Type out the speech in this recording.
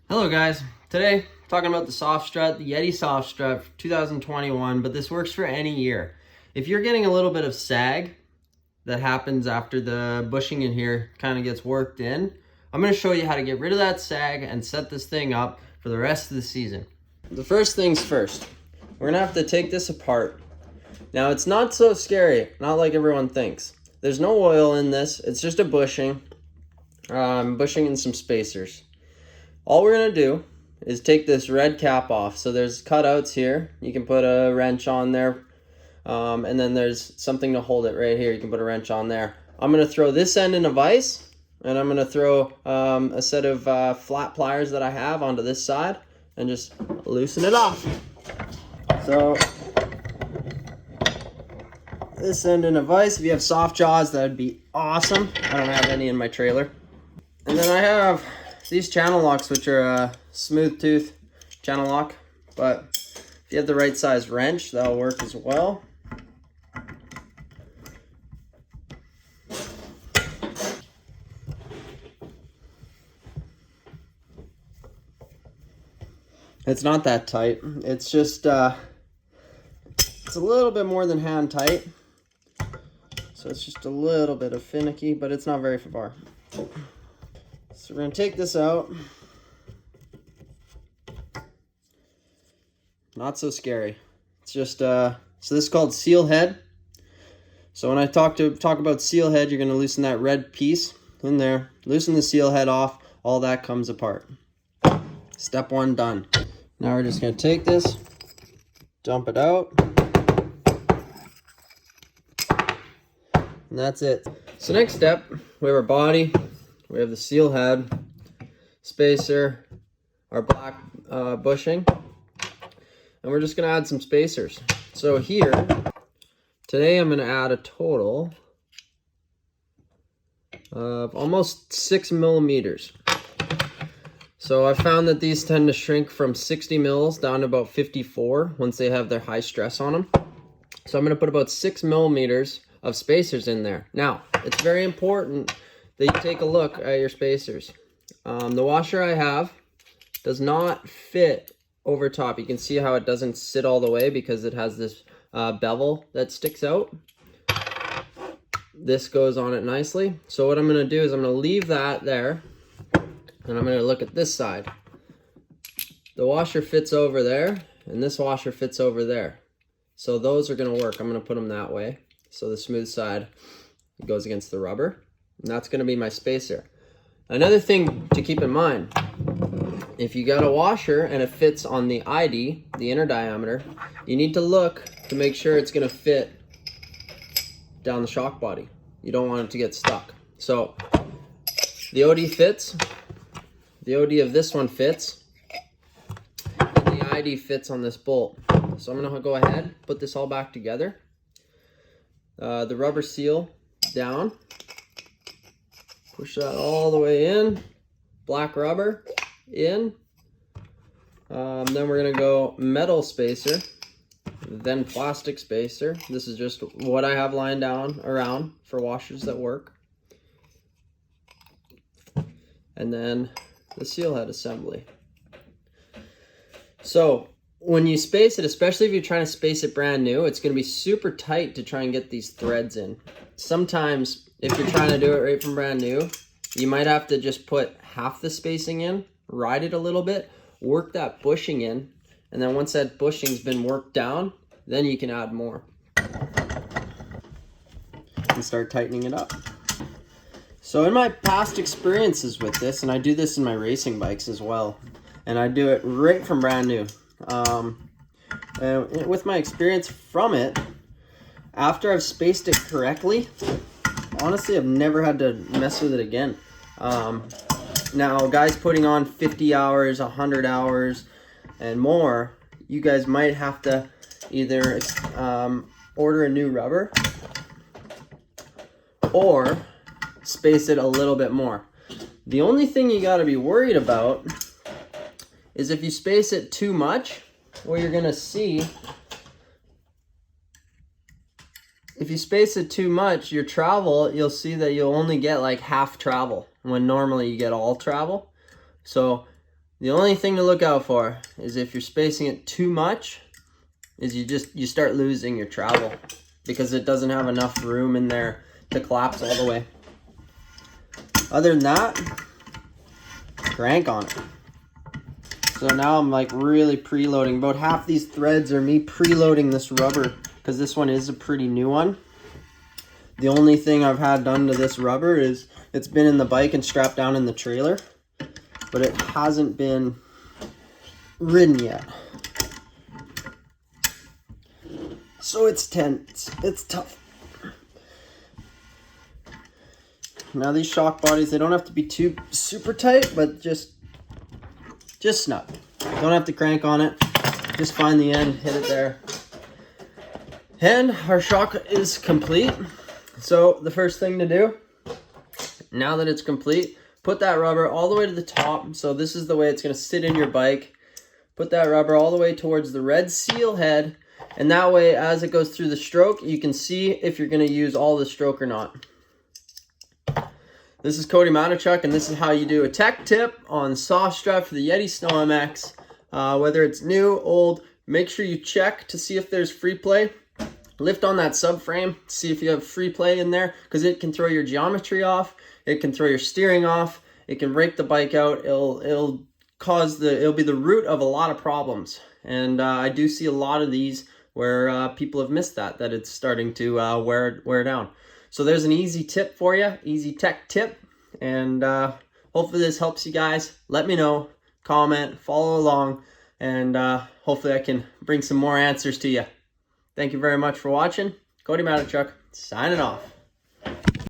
Hello guys, today talking about the Soft Strut, the Yeti Soft Strut 2021, but this works for any year. If you're getting a little bit of sag that happens after the bushing in here kind of gets worked in, I'm going to show you how to get rid of that sag and set this thing up for the rest of the season. The first things first, we're going to have to take this apart. Now it's not so scary, not like everyone thinks. There's no oil in this, it's just a bushing, bushing and some spacers. All we're going to do is take this red cap off. So there's cutouts here. You can put a wrench on there. And then there's something to hold it right here. You can put a wrench on there. I'm going to throw this end in a vise. And I'm going to throw a set of flat pliers that I have onto this side. And just loosen it off. So this end in a vise. If you have soft jaws, that would be awesome. I don't have any in my trailer. And then I have these channel locks, which are a smooth tooth channel lock, but if you have the right size wrench, that'll work as well. It's not that tight. It's just, it's a little bit more than hand tight. So it's just a little bit of finicky, but it's not very far. So we're going to take this out. Not so scary. It's just, so this is called seal head. So when I talk about seal head, you're going to loosen that red piece in there. Loosen the seal head off. All that comes apart. Step one done. Now we're just going to take this, dump it out. And that's it. So next step, we have our body. We have the seal head, spacer, our black bushing, and we're just going to add some spacers. So here, today I'm going to add a total of almost 6 millimeters. So I found that these tend to shrink from 60 mils down to about 54 once they have their high stress on them. So I'm going to put about 6 millimeters of spacers in there. Now, it's very important that you take a look at your spacers. The washer I have does not fit over top. You can see how it doesn't sit all the way because it has this bevel that sticks out. This goes on it nicely. So what I'm going to do is I'm going to leave that there, and I'm going to look at this side. The washer fits over there, and this washer fits over there. So those are going to work. I'm going to put them that way. So the smooth side goes against the rubber. And that's going to be my spacer. Another thing to keep in mind, if you got a washer and it fits on the ID, the inner diameter, you need to look to make sure it's going to fit down the shock body. You don't want it to get stuck. So the OD fits, the OD of this one fits, and the ID fits on this bolt. So I'm going to go ahead, put this all back together. The rubber seal down. Push that all the way in. Black rubber in. Then we're going to go metal spacer. Then plastic spacer. This is just what I have lying down around for washers that work. And then the seal head assembly. So when you space it, especially if you're trying to space it brand new, it's going to be super tight to try and get these threads in. Sometimes if you're trying to do it right from brand new, you might have to just put half the spacing in, ride it a little bit, work that bushing in, and then once that bushing's been worked down, then you can add more. And start tightening it up. So in my past experiences with this, and I do this in my racing bikes as well, and I do it right from brand new. And with my experience from it, after I've spaced it correctly, honestly, I've never had to mess with it again. Now, guys putting on 50 hours, 100 hours, and more, you guys might have to either order a new rubber or space it a little bit more. The only thing you got to be worried about is if you space it too much, what you're going to see, if you space it too much, your travel, you'll see that you'll only get like half travel when normally you get all travel. So The only thing to look out for is if you're spacing it too much, is you start losing your travel because it doesn't have enough room in there to collapse all the way. Other than that, crank on it. So now I'm like really preloading. About half these threads are me preloading this rubber because this one is a pretty new one. The only thing I've had done to this rubber is it's been in the bike and strapped down in the trailer, but it hasn't been ridden yet. So it's tense, it's tough. Now these shock bodies, they don't have to be too super tight, but just snug. Don't have to crank on it. Just find the end, hit it there. And our shock is complete. So the first thing to do, now that it's complete, put that rubber all the way to the top. So this is the way it's going to sit in your bike. Put that rubber all the way towards the red seal head. And that way, as it goes through the stroke, you can see if you're going to use all the stroke or not. This is Cody Matechuk, and this is how you do a tech tip on soft strut for the Yeti Snow MX. Whether it's new, old, make sure you check to see if there's free play. Lift on that subframe, see if you have free play in there, because it can throw your geometry off, it can throw your steering off, it can rake the bike out, it'll be the root of a lot of problems. And I do see a lot of these where people have missed that it's starting to wear down. So there's an easy tip for you, easy tech tip, and hopefully this helps you guys. Let me know, comment, follow along, and hopefully I can bring some more answers to you. Thank you very much for watching. Cody Matechuk, signing off.